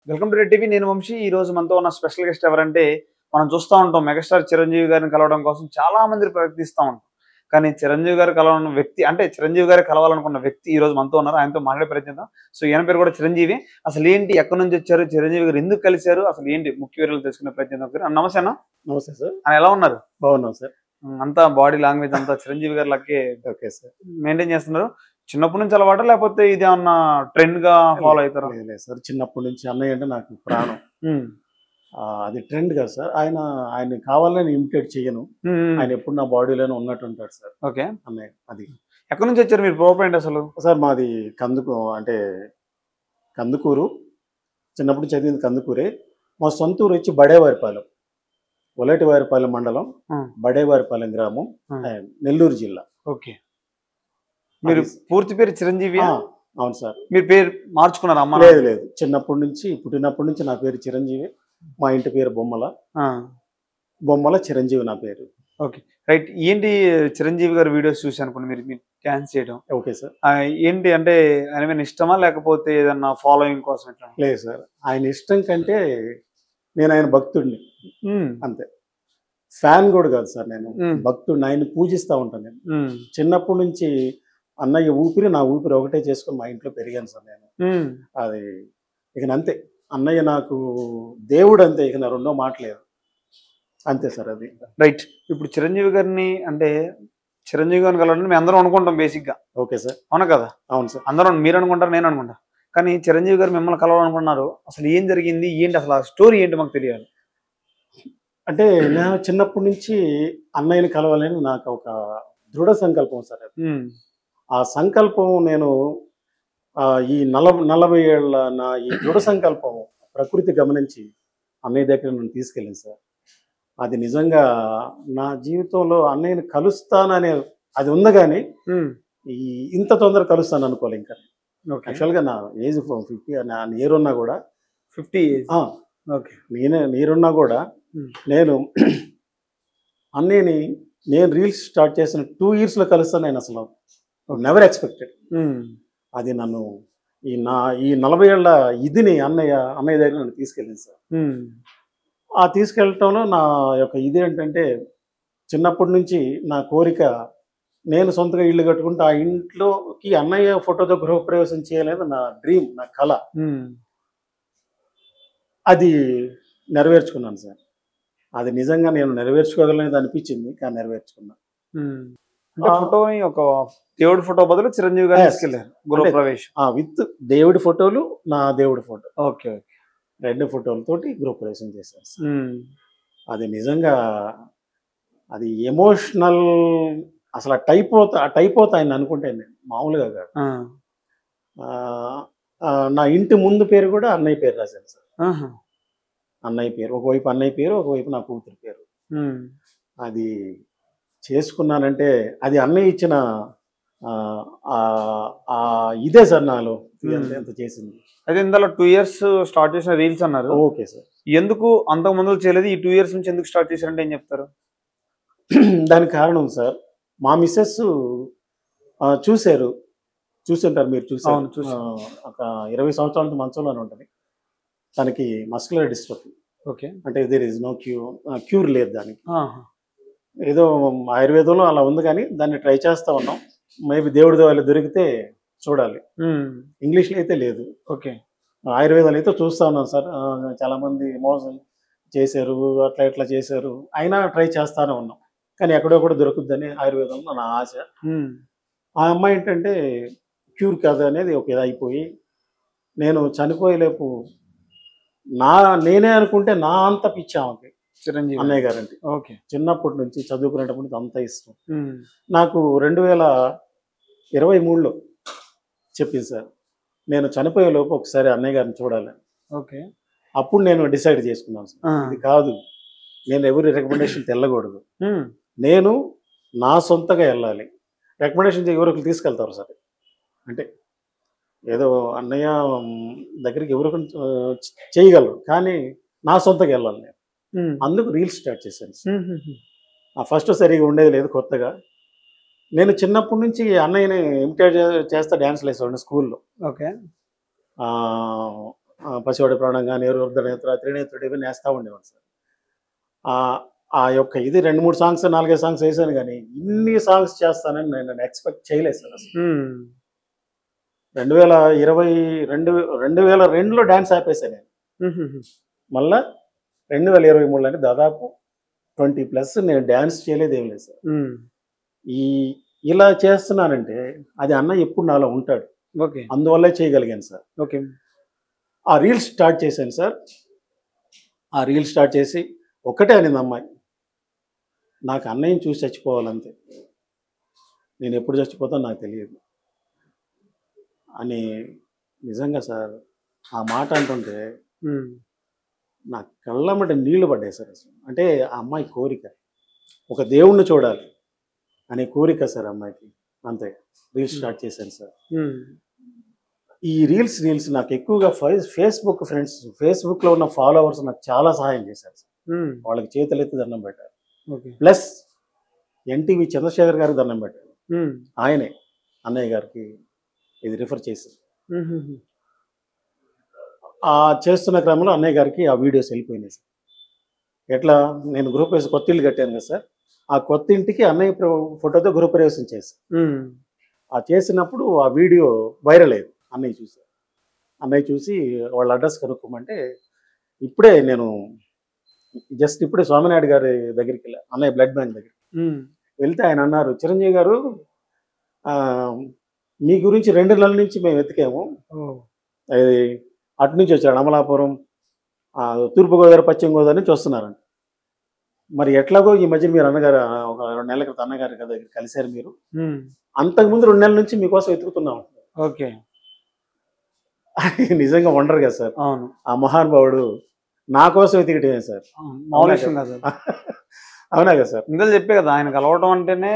Welcome to red TV. నేను వంశీ. ఈ రోజు మనతో ఉన్న స్పెషల్ గెస్ట్ ఎవరంటే, మనం చూస్తూ ఉంటాం మెగాస్టార్ చిరంజీవి గారిని కలవడం కోసం చాలా మంది ప్రయత్నిస్తూ ఉంటాం. కానీ చిరంజీవి గారు కలవాలన్న వ్యక్తి అంటే చిరంజీవి గారు కలవాలనుకున్న వ్యక్తి ఈ రోజు మనతో ఉన్నారు. ఆయనతో మాట్లాడే ప్రయత్నిద్దాం. సో ఈయన పేరు కూడా చిరంజీవి. అసలు ఏంటి, ఎక్కడి నుంచి వచ్చారు, చిరంజీవి గారు ఎందుకు కలిశారు, అసలు ఏంటి ముఖ్య వివరాలు తెలుసుకునే ప్రయత్నిద్దాం. నమస్తే అన్న. నమస్తే సార్. ఆయన ఎలా ఉన్నారు? బాగున్నాం సార్. అంతా బాడీ లాంగ్వేజ్ అంతా చిరంజీవి గారి లెక్కే ఓకే సార్. మెయింటైన్ చేస్తున్నారు. చిన్నప్పటి నుంచి అలవాట, లేకపోతే ఇది ఏమన్నా ట్రెండ్ గా ఫాలో అవుతారా? లేదు సార్, చిన్నప్పటి నుంచి అన్నయ్య అంటే నాకు ప్రాణం. అది ట్రెండ్ కాదు సార్. ఆయన కావాలని ఇమిటేట్ చేయను. ఆయన ఎప్పుడు నా బాడీలోనే ఉన్నట్టు ఉంటాడు సార్. ఓకే. అన్నయ్య అది ఎక్కడి నుంచి వచ్చారు మీరు? ప్రాపర్ ఏంటి అసలు? సార్ మాది కందుకూరు. చిన్నప్పుడు చదివింది కందుకూరే. మా సొంత ఊరు వచ్చి బడేవారిపాలెం, ఒలేటివారిపాలెం మండలం, బడేవారిపాలెం గ్రామం, నెల్లూరు జిల్లా. ఓకే. మీరు పూర్తి పేరు చిరంజీవి? అవును సార్. మీరు పేరు మార్చుకున్నారా? అమ్మ? లేదు లేదు, పుట్టినప్పటి నుంచి నా పేరు చిరంజీవి. మా ఇంటి పేరు బొమ్మల చిరంజీవి నా పేరు. Okay, right. ఏంటి చిరంజీవి గారి వీడియోస్ చూసి అనుకోండి మీరు డాన్స్ చేయడం. Okay sir. ఏంటి అంటే ఆయన మీద ఇష్టమా, లేకపోతే ఏదన్నా ఫాలోయింగ్ కోసం ఎట్లా? లేదు సార్, ఆయన ఇష్టం కంటే నేను ఆయన భక్తుడిని అంతే. ఫ్యాన్ కూడా కాదు సార్, నేను భక్తుడిని. ఆయన పూజిస్తూ ఉంటాను నేను. చిన్నప్పటి నుంచి అన్నయ్య ఊపిరి నా ఊపిరి ఒకటే చేసుకొని మా ఇంట్లో పెరిగాను సార్ నేను. అది ఇక అంతే. అన్నయ్య నాకు దేవుడు అంతే, ఇక నా రెండో మాట లేదు. అంతే సార్ అది. రైట్. ఇప్పుడు చిరంజీవి గారిని అంటే చిరంజీవి గారిని కలవాలని మేము అందరం అనుకుంటాం బేసిక్ గా. Okay sir. అవునా కదా? అవును సార్. అందరం, మీరు అనుకుంటారు, నేను అనుకుంటా. కానీ చిరంజీవి గారు మిమ్మల్ని కలవాలనుకున్నారు. అసలు ఏం జరిగింది, ఏంటి అసలు ఆ స్టోరీ ఏంటి మాకు తెలియాలి. అంటే నేను చిన్నప్పటి నుంచి అన్నయ్యని కలవాలని నాకు ఒక దృఢ సంకల్పం సార్. ఆ సంకల్పం నేను ఈ 40 ఏళ్ళ నా ఈ దృఢ సంకల్పం ప్రకృతి గమనించి అన్నయ్య దగ్గర నన్ను తీసుకెళ్ళింది సార్. అది నిజంగా నా జీవితంలో అన్నయ్యని కలుస్తాననే అది ఉంది, కానీ ఇంత తొందరగా కలుస్తాను అనుకోలే. ఇంకా యాక్చువల్గా నా ఏజ్ 50, నా నీరున్నా కూడా 50 నీరున్నా కూడా నేను అన్నయ్యని రీల్స్ స్టార్ట్ చేసిన 2 yearsలో కలుస్తాను. నేను అసలు నెవర్ ఎక్స్పెక్టెడ్. అది నన్ను ఈ 40 ఏళ్ళ ఇదిని అన్నయ్య దగ్గర నన్ను తీసుకెళ్ళింది సార్. ఆ తీసుకెళ్ళటంలో నా యొక్క ఇది ఏంటంటే, చిన్నప్పటి నుంచి నా కోరిక, నేను సొంతగా ఇల్లు కట్టుకుంటే ఆ ఇంట్లోకి అన్నయ్య ఫోటోతో గృహప్రవేశం చేయాలని నా డ్రీమ్, నా కళ. అది నెరవేర్చుకున్నాను సార్. అది నిజంగా నేను నెరవేర్చుకోగలనేది అనిపించింది, కానీ నెరవేర్చుకున్నా. ఫోటోని ఒక దేవుడి ఫోటో బదులు చిరంజీవి గారు తీసుకెళ్లారు గృహప్రవేశం. విత్ దేవుడి ఫోటోలు, నా దేవుడి ఫోటో. ఓకే. 2 ఫోటోలతోటి గృహప్రవేశం చేశారు. అది నిజంగా అది ఎమోషనల్. అసలు టైపోతా ఆయన అనుకుంటే నేను మామూలుగా కాదు. నా ఇంటి ముందు పేరు కూడా అన్నయ్య పేరు రాశాను సార్. అన్నయ్య పేరు, ఒకవైపు అన్నయ్య పేరు, ఒకవైపు నా కూతురు పేరు. అది చేసుకున్నానంటే అది అన్నయ్య ఇచ్చిన ఇదే సార్ నాలో ఎంత చేసింది. అయితే ఇందులో 2 years స్టార్ట్ చేసిన రీల్స్ అన్నారు. Okay sir. ఎందుకు అంతకు ముందు చేయలేదు, ఈ 2 years నుంచి ఎందుకు స్టార్ట్ చేశారంటే ఏం చెప్తారు? దానికి కారణం సార్, మా మిస్సెస్ చూసుంటారు, మీరు చూసారు. ఒక 20 సంవత్సరాల మంచంలోనే ఉంటుంది. తనకి మస్కులర్ డిస్ట్రోఫీ. ఓకే. అంటే దేర్ ఇస్ నో క్యూర్ లేదు దానికి. ఏదో ఆయుర్వేదంలో అలా ఉంది, కానీ దాన్ని ట్రై చేస్తా ఉన్నాం. మేబీ దేవుడి వాళ్ళు దొరికితే చూడాలి. ఇంగ్లీష్లో అయితే లేదు. ఓకే. ఆయుర్వేదాలు అయితే చూస్తా ఉన్నాను సార్. చాలా మంది మోసం చేశారు, అట్లా చేశారు. అయినా ట్రై చేస్తానే ఉన్నాం, కానీ ఎక్కడో దొరుకుద్దని ఆయుర్వేదంలో నా ఆశ. ఆ అమ్మాయి ఏంటంటే క్యూర్ కాదు అనేది ఒక ఇది అయిపోయి, నేను చనిపోయేలేపు నేనే అనుకుంటే నా అంత పిచ్చి ఆమెకి చిరంజీవి అన్నయ్య గారంటే. ఓకే. చిన్నప్పటి నుంచి చదువుకునేటప్పటి నుంచి అంత ఇష్టం. నాకు 2023లో చెప్పింది సార్, నేను చనిపోయేలోపు ఒకసారి అన్నయ్య గారిని చూడాలి. ఓకే. అప్పుడు నేను డిసైడ్ చేసుకున్నాను సార్, ఇది కాదు, నేను ఎవరి రికమెండేషన్ తెల్లకూడదు, నేను నా సొంతగా వెళ్ళాలి. రికమెండేషన్ ఎవరికి తీసుకెళ్తారు సార్, అంటే ఏదో అన్నయ్య దగ్గరికి ఎవరికి చేయగలరు, కానీ నా సొంతగా వెళ్ళాలి నేను. అందుకు రీల్స్ స్టార్ట్ చేశాను. ఫస్ట్ సరిగా ఉండేది లేదు, కొత్తగా. నేను చిన్నప్పటి నుంచి అన్నయ్యని ఇమిటేట్ చేస్తా డ్యాన్స్లు వేసేవాడిని స్కూల్లో. ఓకే. పసివాడి ప్రాణం కానీ వృద్ధనేత్ర త్రినేత్రుడు ఇవన్నీ వేస్తూ ఉండేవాడు సార్. ఆ ఆ యొక్క ఇది 2, 3 సాంగ్స్ 4, 5 సాంగ్స్ వేసాను కానీ ఇన్ని సాంగ్స్ చేస్తానని నేను ఎక్స్పెక్ట్ చేయలేదు సార్ అసలు. 2022లో డ్యాన్స్ ఆపేసాను నేను. మళ్ళా 2023 అంటే దాదాపు 20+ నేను డ్యాన్స్ చేయలేదు, ఏం లేదు సార్. ఈ ఇలా చేస్తున్నానంటే అది అన్న ఎప్పుడు నాలో ఉంటాడు, ఓకే, అందువల్లే చేయగలిగాను సార్. ఓకే. ఆ రీల్స్ స్టార్ట్ చేశాను సార్. ఆ రీల్స్ స్టార్ట్ చేసి ఒక్కటే అనింది అమ్మాయి, నాకు అన్నయ్యని చూసి చచ్చిపోవాలంతే, నేను ఎప్పుడు చచ్చిపోతానో నాకు తెలియదు అని. నిజంగా సార్ ఆ మాట అంటుంటే నా కళ్ళమ్మట నీళ్లు పడ్డాయి సార్ అసలు. అంటే ఆ అమ్మాయి కోరిక, ఒక దేవుణ్ణి చూడాలి అనే కోరిక సార్ అమ్మాయికి, అంతే. రీల్స్ స్టార్ట్ చేశాను సార్. ఈ రీల్స్ నాకు ఎక్కువగా ఫేస్బుక్లో ఉన్న ఫాలోవర్స్ నాకు చాలా సహాయం చేశారు సార్. వాళ్ళకి చేతులెత్తి దండం పెట్టారు. ప్లస్ ఎన్టీవీ చంద్రశేఖర్ గారికి దండం పెట్టారు. ఆయనే అన్నయ్య గారికి ఇది రిఫర్ చేశారు. ఆ చేస్తున్న క్రమంలో అన్నయ్య గారికి ఆ వీడియోస్ వెళ్ళిపోయినాయి సార్. ఎట్లా, నేను గృహప్రవేశం కొత్త ఇల్లు కట్టాను కదా సార్, ఆ కొత్త ఇంటికి అన్నయ్య ఫోటోతో గృహప్రవేశం చేశాను. ఆ చేసినప్పుడు ఆ వీడియో వైరల్ అయ్యింది. అన్నయ్య చూసి వాళ్ళ అడ్రస్ కనుక్కోమంటే, ఇప్పుడే నేను ఇప్పుడే స్వామినాయుడు గారి దగ్గరికి వెళ్ళా, అన్నయ్య బ్లడ్ బ్యాంక్ దగ్గర వెళ్తే ఆయన అన్నారు, చిరంజీవి గారు మీ గురించి 2 నెలల నుంచి మేము వెతికాము, అది అటు నుంచి వచ్చాడు, అమలాపురం, తూర్పుగోదావరి, పశ్చిమ గోదావరి నుంచి వస్తున్నారండి. మరి ఎట్లాగో ఈ మధ్య మీరు అన్నగారు ఒక 2 నెలల క్రితం అన్నగారి దగ్గర కలిశారు మీరు, అంతకుముందు 2 నెలల నుంచి మీకోసం వెతుకుతున్నాం. ఓకే, నిజంగా వండరు కదా సార్. అవును, ఆ మహానుభావుడు నా కోసం వెతికటమే సార్. అవునా కదా సార్. ఇందులో చెప్పే కదా, ఆయన కలవడం అంటేనే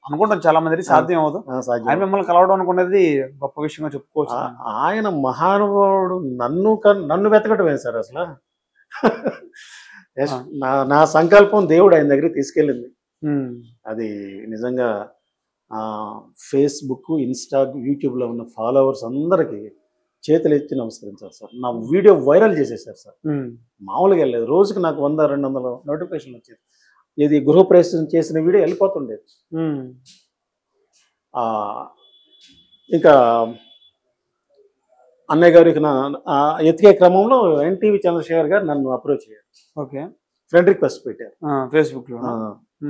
అనుకుంటాం చాలా మంది సాధ్యం అవ్వదు. ఆయన మిమ్మల్ని కలవడం అనుకునేది గొప్ప విషయంగా చెప్పుకోవచ్చు. ఆయన మహానుభావుడు నన్ను వెతకటమే సార్ అసలు. నా సంకల్పం దేవుడు ఆయన దగ్గరికి తీసుకెళ్ళింది. అది నిజంగా ఫేస్బుక్, ఇన్స్టా, యూట్యూబ్లో ఉన్న ఫాలోవర్స్ అందరికీ చేతులు ఎత్తి నమస్కరించారు సార్. నా వీడియో వైరల్ చేసేసారు సార్. మామూలుగా వెళ్ళలేదు. రోజుకి నాకు 100-200 నోటిఫికేషన్ వచ్చేది. ఇది గృహప్రవేశం చేసిన వీడియో వెళ్ళిపోతుండేది. ఇంకా అన్నయ్య గారికి ఎతికే క్రమంలో ఎన్టీవీ చంద్రశేఖర్ గారు నన్ను అప్రోచ్ అయ్యారు. ఓకే, ఫ్రెండ్ రిక్వెస్ట్ పెట్టారు ఫేస్బుక్లో.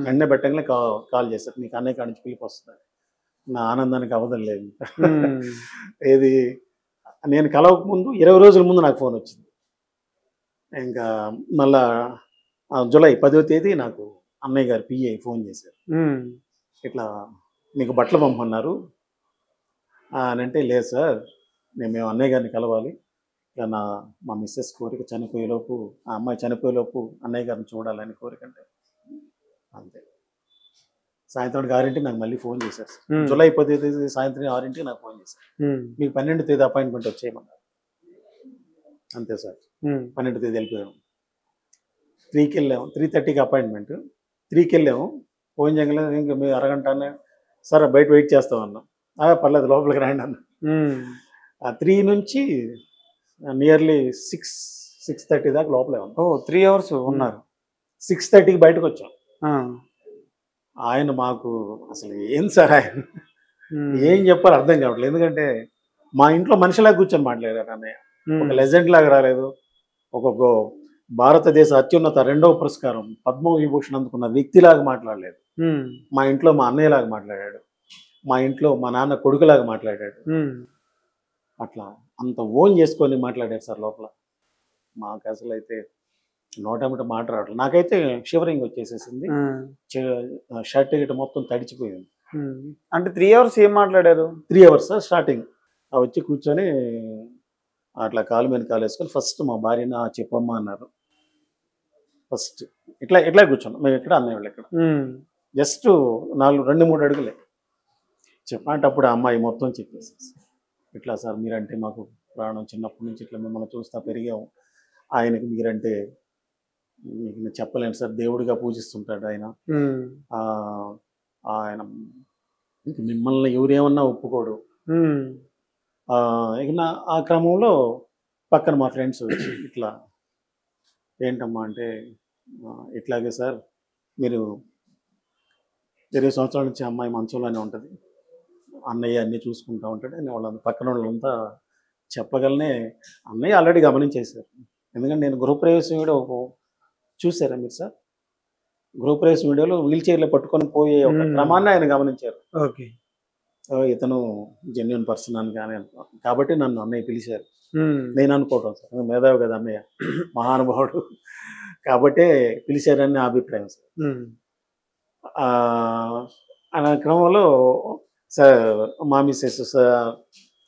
వెంటనే పెట్టగానే కాల్ చేశారు, మీకు అన్నయ్య కాడి నుంచి పిలిపి వస్తుంది. నా ఆనందానికి అవధం లేదు. ఏది, నేను కలవక ముందు 20 రోజుల ముందు నాకు ఫోన్ వచ్చింది. ఇంకా మళ్ళా జూలై 10వ తేదీ నాకు అన్నయ్య గారు పిఏ ఫోన్ చేశారు, ఇట్లా మీకు బట్టలు పంపన్నారు అని అంటే, లేదు సార్ మేము అన్నయ్య గారిని కలవాలి, ఇట్లా మా మిస్సెస్ కోరిక చనిపోయేలోపు, ఆ అమ్మాయి చనిపోయేలోపు అన్నయ్య గారిని చూడాలని కోరిక అంటే, అంతే. సాయంత్రం 6ంటికి నాకు మళ్ళీ ఫోన్ చేశారు సార్. జూలై 10వ తేదీ సాయంత్రం 6ంటికి నాకు ఫోన్ చేశారు, మీకు 12వ తేదీ అపాయింట్మెంట్ వచ్చేయమన్నారు. అంతే సార్, 12వ తేదీ వెళ్ళిపోయాము. 3కి వెళ్ళాము, 3:30కి అపాయింట్మెంట్, 3కి వెళ్ళాము. ఫోన్ చేయగలేదు, ఇంకా మేము అరగంట అన్న సరే బయట వెయిట్ చేస్తామన్నాం. పర్లేదు లోపలికి రాండి అన్న. ఆ 3 నుంచి నియర్లీ 6:30 దాకా లోపలే ఉన్నాం. 3 hours ఉన్నారు. 6:30కి బయటకు వచ్చాం. ఆయన మాకు అసలు ఏం సార్, ఆయన ఏం చెప్పాలో అర్థం కావట్లేదు. ఎందుకంటే మా ఇంట్లో మనిషిలాగా కూర్చొని మాట్లాడారు అన్నయ్య. ఒక లెజెండ్ లాగా రాలేదు, ఒక భారతదేశ అత్యున్నత 2వ పురస్కారం పద్మవిభూషణ్ అందుకున్న వ్యక్తిలాగా మాట్లాడలేదు. మా ఇంట్లో మా అన్నయ్యలాగా మాట్లాడాడు, మా ఇంట్లో మా నాన్న కొడుకులాగా మాట్లాడాడు. అట్లా అంత ఓన్ చేసుకొని మాట్లాడారు సార్ లోపల. మాకు అసలు అయితే నోటమిట మాట రావట్లేదు. నాకైతే షివరింగ్ వచ్చేసేసింది, షర్ట్ గిట్ట మొత్తం తడిచిపోయింది. అంటే 3 hours ఏం మాట్లాడారు? 3 hours స్టార్టింగ్ వచ్చి కూర్చొని అట్లా కాలు మీద కాలు వేసుకొని ఫస్ట్ మా భార్యని చెప్పమ్మా అన్నారు. ఫస్ట్ ఇట్లా కూర్చోండి, మేము ఇక్కడ అన్నయ్య వాళ్ళు ఇక్కడ జస్ట్ 2-3 అడుగులే చెప్పంటే అప్పుడు ఆ అమ్మాయి మొత్తం చెప్పేసి, ఇట్లా సార్ మీరంటే మాకు ప్రాణం, చిన్నప్పటి నుంచి ఇట్లా మిమ్మల్ని చూస్తా పెరిగాము, ఆయనకి మీరంటే మీకు నేను చెప్పలేను సార్, దేవుడిగా పూజిస్తుంటాడు ఆయన. ఆయన మిమ్మల్ని ఎవరేమన్నా ఒప్పుకోడు. ఇక ఆ క్రమంలో పక్కన మా ఫ్రెండ్స్ వచ్చి ఇట్లా ఏంటమ్మా అంటే ఇట్లాగే సార్ మీరు 20 సంవత్సరాల నుంచి అమ్మాయి మంచంలోనే ఉంటుంది, అన్నయ్య అన్నీ చూసుకుంటూ ఉంటాడు అని పక్కన వాళ్ళంతా చెప్పగలనే. అన్నయ్య ఆల్రెడీ గమనించేశారు. ఎందుకంటే నేను గృహప్రవేశం వీడియో చూసారా మీరు సార్? గృహప్రవేశం వీడియోలో వీల్ చైర్లో పట్టుకొని పోయే ఒక క్రమాన్ని ఆయన గమనించారు. ఓకే, ఇతను జెన్యున్ పర్సన్ అని కానీ కాబట్టి నన్ను అన్నయ్య పిలిచారు. నేను అనుకోవటం సార్, మేధావి కదా అన్నయ్య, మహానుభావుడు కాబట్టే పిలిచారని నా అభిప్రాయం సార్. ఆ క్రమంలో సార్ మా మిస్సెస్ సార్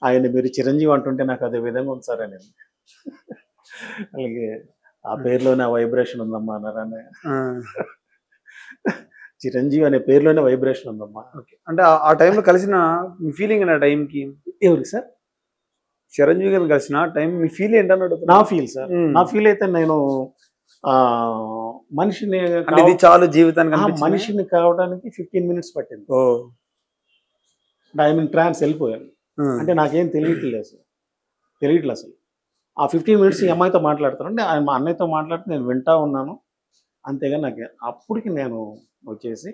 ఆయన మీరు చిరంజీవి అంటుంటే నాకు అదే విధంగా ఉంది సార్ అని. అలాగే ఆ పేరులోనే వైబ్రేషన్ ఉందమ్మా అన్నారు అన్నయ్య. చిరంజీవి అనే పేరులోనే వైబ్రేషన్ ఉందమ్మా. ఓకే, అంటే ఆ టైంలో కలిసిన మీ ఫీలింగ్ ఆ టైంకి ఎవరికి సార్? చిరంజీవి గారిని కలిసిన టైం మీ ఫీల్ ఏంటన్నాడు? నా ఫీల్ సార్, నా ఫీల్ అయితే నేను మనిషిని ఇది చాలు జీవితానికి, మనిషిని కావడానికి 15 minutes పట్టింది. ఐ మీన్ ట్రాన్స్ వెళ్ళిపోయాను. అంటే నాకేం తెలియట్లేదు అసలు. ఆ 15 minutes ఈ అమ్మాయితో మాట్లాడతాను, అంటే మా అన్నయ్యతో మాట్లాడితే నేను వింటా ఉన్నాను. అంతేగా నాకు అప్పటికి నేను వచ్చేసి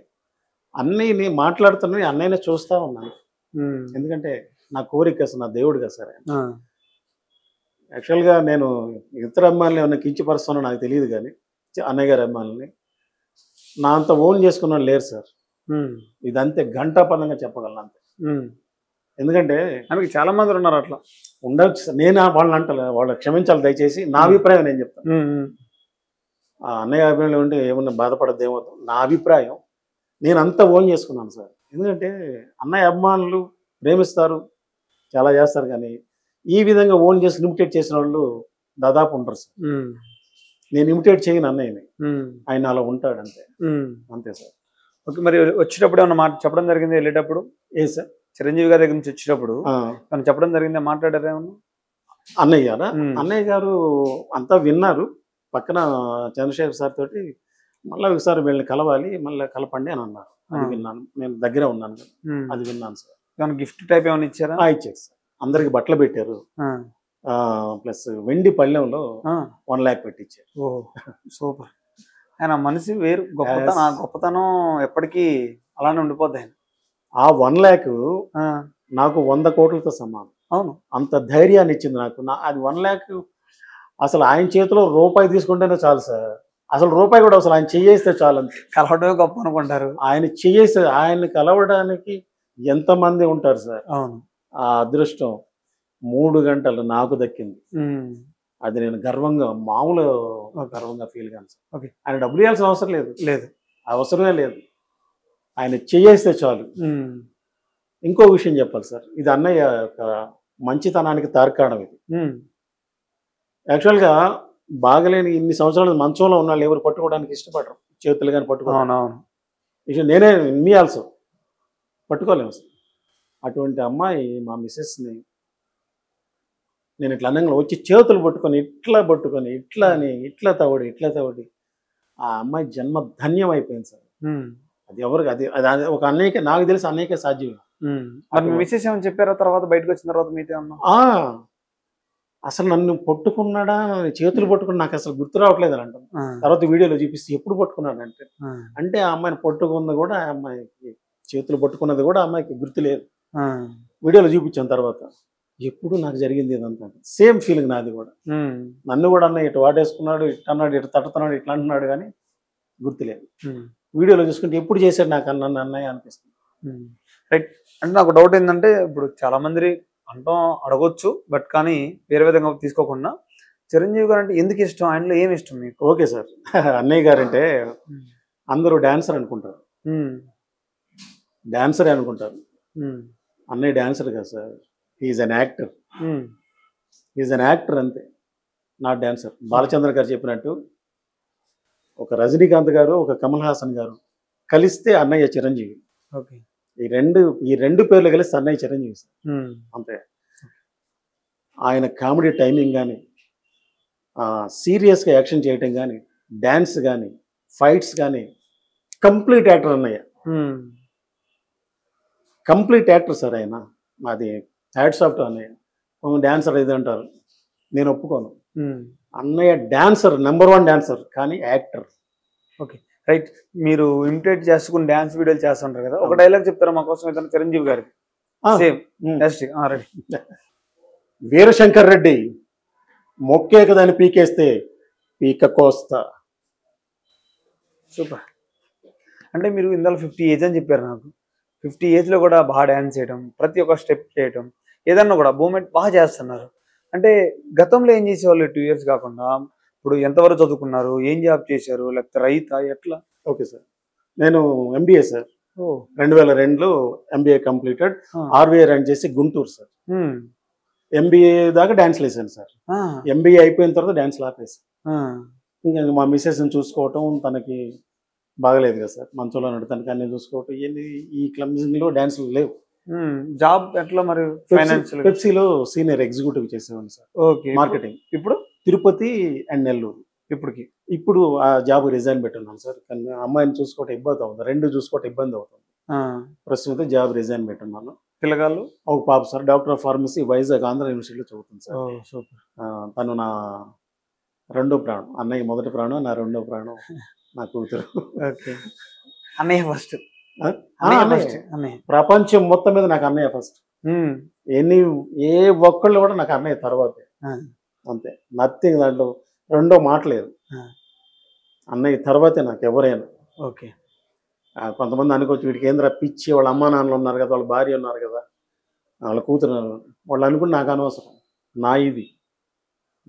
అన్నయ్యని మాట్లాడుతున్నా, అన్నయ్యనే చూస్తూ ఉన్నాను. ఎందుకంటే నా కోరిక అసలు, నా దేవుడు కదా సార్ ఆయన. యాక్చువల్గా నేను ఇతర అమ్మాయిని ఏమైనా కించపరుస్తానో నాకు తెలియదు, కానీ అన్నయ్య గారి అమ్మాయిని నా అంత ఓన్ చేసుకున్న లేరు సార్. ఇదంతే ఘంటాపదంగా చెప్పగలను అంతే. ఎందుకంటే మనకి చాలా మంది ఉన్నారు అట్లా. ఉండవచ్చు సార్, నేను వాళ్ళని అంటలే, వాళ్ళు క్షమించాలి దయచేసి. నా అభిప్రాయం నేను చెప్తాను. అన్నయ్య అభిప్రాయంలో ఉంటే ఏమన్నా బాధపడద్దు ఏమవుతాం, నా అభిప్రాయం. నేను అంతా ఓన్ చేసుకున్నాను సార్. ఎందుకంటే అన్నయ్య అభిమానులు ప్రేమిస్తారు, చాలా చేస్తారు, కానీ ఈ విధంగా ఓన్ చేసి లిమిటేట్ చేసిన వాళ్ళు దాదాపు ఉంటారు సార్. నేను ఇమిటేట్ చేయను అన్నయ్యని, ఆయన అలా ఉంటాడు అంతే. అంతే సార్. ఓకే, మరి వచ్చేటప్పుడు ఏమన్నా మాట చెప్పడం జరిగింది వెళ్ళేటప్పుడు? ఏ సార్? చిరంజీవి గారి దగ్గర నుంచి వచ్చేటప్పుడు తను చెప్పడం జరిగింది, మాట్లాడారా ఏమన్నా? అన్నయ్య గారు అంతా విన్నారు. పక్కన చంద్రశేఖర్ సార్ తోటి మళ్ళీ ఒకసారి వీళ్ళని కలవాలి, మళ్ళీ కలపండి అని అన్నారు. అది విన్నాను, నేను దగ్గరే ఉన్నాను కదా, అది విన్నాను సార్. ఏమైనా గిఫ్ట్ టైప్ ఏమైనా ఇచ్చారా? ఇచ్చారు సార్, అందరికి బట్టలు పెట్టారు, ప్లస్ వెండి పళ్ళెంలో 1 lakh పెట్టి ఇచ్చారు. ఓహో, సూపర్. ఆయన మనిషి వేరు, గొప్పతనం ఎప్పటికీ అలానే ఉండిపోద్ది ఆయన. ఆ 1 lakh నాకు 100 కోట్లతో సమానం. అవును, అంత ధైర్యాన్ని ఇచ్చింది నాకు. అది 1 lakh అసలు ఆయన చేతిలో రూపాయి తీసుకుంటేనే చాలు సార్. అసలు రూపాయి కూడా అసలు ఆయన చెయ్యేస్తే చాలు. కలవడమే గొప్ప అనుకుంటారు. ఆయన చెయ్యేస్తే, ఆయన్ని కలవడానికి ఎంతమంది ఉంటారు సార్. అవును, ఆ అదృష్టం 3 గంటలు నాకు దక్కింది. అది నేను గర్వంగా, మామూలు గర్వంగా ఫీల్ కాను సార్. ఓకే, ఆయన డబ్బులు ఇవ్వాల్సిన అవసరం లేదు, అవసరమే లేదు. ఆయన చెయ్యేస్తే చాలు. ఇంకో విషయం చెప్పాలి సార్, ఇది అన్నయ్య యొక్క మంచితనానికి తార్కాణం. ఇది యాక్చువల్గా బాగలేని ఇన్ని సంవత్సరాలు మంచంలో ఉన్న వాళ్ళు ఎవరు పట్టుకోవడానికి ఇష్టపడరు, చేతులు కానీ పట్టుకోవాలి. నేనే మీ ఆల్సో పట్టుకోలేము సార్. అటువంటి అమ్మాయి మా మిస్సెస్ని నేను ఇట్లా అన్నంగా వచ్చి చేతులు పట్టుకొని ఇట్లా అని ఇట్లా తవడి ఆ అమ్మాయి జన్మ ధన్యం అయిపోయింది సార్. అది ఎవరికి, అది ఒక అన్నయ్యకే, నాకు తెలిసి అన్నయ్యకే సాధ్యం. మిస్సెస్ ఏమని చెప్పారా తర్వాత బయటకు వచ్చిన తర్వాత మీతో? అసలు నన్ను పట్టుకున్నాడా, చేతులు పట్టుకుని నాకు అసలు గుర్తు రావట్లేదు అని అంటాను. తర్వాత వీడియోలో చూపిస్తే ఎప్పుడు పట్టుకున్నాడు అంటే ఆ అమ్మాయిని పట్టుకున్నది కూడా, ఆ అమ్మాయికి చేతులు పట్టుకున్నది కూడా ఆ అమ్మాయికి గుర్తు లేదు. వీడియోలో చూపించాను తర్వాత, ఎప్పుడు నాకు జరిగింది ఇదంతా. సేమ్ ఫీలింగ్ నాది కూడా. నన్ను కూడా అన్న ఇటు వాటేసుకున్నాడు, ఇటు అన్నాడు, ఇటు తట్టుతున్నాడు, ఇట్లా అంటున్నాడు, కానీ గుర్తులేదు. వీడియోలో చూసుకుంటే ఎప్పుడు చేశాడు నాకు అన్నయ్య అనిపిస్తుంది. రైట్. అంటే నాకు డౌట్ ఏంటంటే, ఇప్పుడు చాలా మంది అంటాం అడగొచ్చు, బట్ కానీ వేరే విధంగా తీసుకోకుండా చిరంజీవి గారు అంటే ఎందుకు ఇష్టం, ఆయనలో ఏమి ఇష్టం మీకు? ఓకే సార్, అన్నయ్య గారు అంటే అందరూ డాన్సర్ అనుకుంటారు, డాన్సరే అనుకుంటారు. అన్నయ్య డాన్సర్ కదా sir, is an actor. Is an actor అంతే, నాట్ డాన్సర్. బాలచంద్ర గారు చెప్పినట్టు ఒక రజనీకాంత్ గారు, ఒక కమల్ హాసన్ గారు కలిస్తే అన్నయ్య చిరంజీవి. ఓకే, ఈ రెండు పేర్లు కలిస్తే అన్నయ్య చిరంజీవి సార్, అంతే. ఆయన కామెడీ టైమింగ్ కానీ, సీరియస్గా యాక్షన్ చేయటం కానీ, డ్యాన్స్ కానీ, ఫైట్స్ కానీ, కంప్లీట్ యాక్టర్ అన్నయ్య. కంప్లీట్ యాక్టర్ సార్ ఆయన. అది హ్యాట్స్ ఆఫ్ టు అన్నయ్య. డాన్సర్ ఇది అంటారు, నేను ఒప్పుకోను. అన్నయ్య డాన్సర్, నెంబర్ 1 డాన్సర్, కానీ యాక్టర్. Okay, right. మీరు ఇమిటేట్ చేసుకుని డాన్స్ వీడియోలు చేస్తుంటారు కదా, ఒక డైలాగ్ చెప్తారా మా కోసం ఏదైనా చిరంజీవి గారికి? Same ready. వీరశంకర్ రెడ్డి మొక్కే కదని పీకేస్తే పీక కోస్తా. సూపర్. అంటే మీరు ఇందులో 50 ఏజ్ అని చెప్పారు నాకు. 50 ఏజ్లో కూడా బాగా డ్యాన్స్ చేయడం, ప్రతి ఒక్క స్టెప్ చేయడం, ఏదన్నా కూడా మూమెంట్ బాగా చేస్తున్నారు. అంటే గతంలో ఏం చేసేవాళ్ళు 2 ఇయర్స్ కాకుండా? ఇప్పుడు ఎంతవరకు చదువుకున్నారు, ఏం జాబ్ చేశారు, లేకపోతే రైతా, ఎట్లా? ఓకే సార్, నేను ఎంబీఏ సార్. 2002లో ఎంబీఏ కంప్లీటెడ్. ఆర్వీఐ రన్ చేసి గుంటూరు సార్. ఎంబీఏ దాకా డాన్స్లు వేసాను సార్. ఎంబీఏ అయిపోయిన తర్వాత డాన్స్లు ఆపేసాను. ఇంకా మా మిస్సెస్ని చూసుకోవటం, తనకి బాగలేదు కదా సార్, మంచంలో నడతానికి అన్ని చూసుకోవటం, ఇవన్నీ ఈ క్లబ్స్లో డాన్స్లు లేవు. జాబ్ ఎట్లా మరి? ఫైనాన్షియల్ పెప్సీలో సీనియర్ ఎగ్జిక్యూటివ్ చేసేవాడిని సార్. ఓకే. మార్కెటింగ్. ఇప్పుడు తిరుపతి అండ్ నెల్లూరు. ఇప్పుడు ఆ జాబ్ రిజైన్ పెట్టున్నాను సార్. కానీ అమ్మాయిని చూసుకోవటం ఇబ్బంది అవుతుంది, 2 చూసుకోవటం ఇబ్బంది అవుతుంది. ప్రస్తుతం జాబ్ రిజైన్ పెట్టున్నాను. పిల్లగాళ్ళు? ఒక పాప sir, doctor of pharmacy, Vizag Andhra యూనివర్సిటీలో చదువుతుంది సార్. సూపర్. తను నా రెండో ప్రాణం. అన్నయ్య మొదటి ప్రాణం, నా రెండో ప్రాణం నా కూతురు. ఓకే. అన్నయ్య ఫస్ట్. ప్రపంచం మొత్తం మీద నాకు అన్నయ్య ఫస్ట్. ఏ ఒక్కళ్ళు కూడా నాకు అన్నయ్య తర్వాతే, అంతే. నథింగ్, దాంట్లో రెండో మాట లేదు. అన్నయ్య తర్వాతే నాకు ఎవరైనా. ఓకే. కొంతమంది అనుకోవచ్చు వీడికి ఏంద్ర పిచ్చి, వాళ్ళ అమ్మా నాన్నలు ఉన్నారు కదా, వాళ్ళ భార్య ఉన్నారు కదా, వాళ్ళ కూతురు, వాళ్ళు అనుకుని నాకు అనవసరం.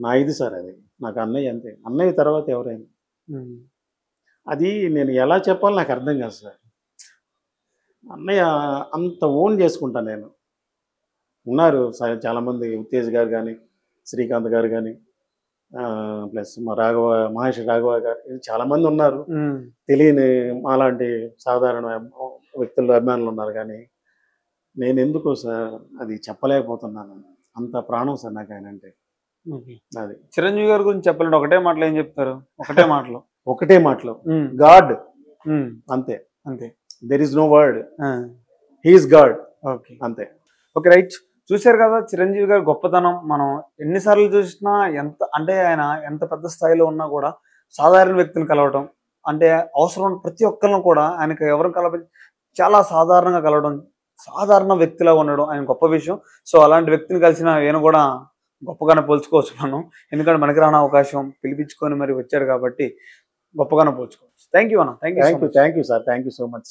నా ఇది సార్, అది నాకు అన్నయ్య, అంతే. అన్నయ్య తర్వాత ఎవరైనా. అది నేను ఎలా చెప్పాలి నాకు అర్థం కాదు సార్. అన్నయ్య అంత ఓన్ చేసుకుంటా నేను. ఉన్నారు చాలామంది, ఉత్తేజ్ గారు కానీ, శ్రీకాంత్ గారు కానీ, ప్లస్ మా మహేష్ రాఘవ గారు, చాలామంది ఉన్నారు. తెలియని మాలాంటి సాధారణ వ్యక్తులు, అభిమానులు ఉన్నారు. కానీ నేను ఎందుకో సార్ అది చెప్పలేకపోతున్నాను. అంత ప్రాణం సార్ నాకు ఆయన అంటే. అది చిరంజీవి గారి గురించి చెప్పాలంటే ఒకటే మాటలో ఏం చెప్తారు? ఒకటే మాటలో గాడ్, అంతే. There is no word, he is God. Okay, అంతే. Okay, right. చూశారు కదా చిరంజీవి గారి గొప్పతనం. మనం ఎన్నిసార్లు చూసినా, అంటే ఆయన ఎంత పెద్ద స్థాయిలో ఉన్నా కూడా సాధారణ వ్యక్తిని కలవడం, అంటే అవసరం ప్రతి ఒక్కరిని కూడా ఆయనకు ఎవరిని కలవ, చాలా సాధారణంగా కలవడం, సాధారణ వ్యక్తిలా ఉండడం ఆయన గొప్ప విషయం. సో అలాంటి వ్యక్తిని కలిసిన ఈయన కూడా గొప్పగానే పోల్చుకోవచ్చు మనం. ఎందుకంటే మనకి రాని అవకాశం పిలిపించుకొని మరి వచ్చారు కాబట్టి గొప్పగానే పోల్చుకోవచ్చు. థ్యాంక్ యూ అన్న. Thank you sir. Thank you so much.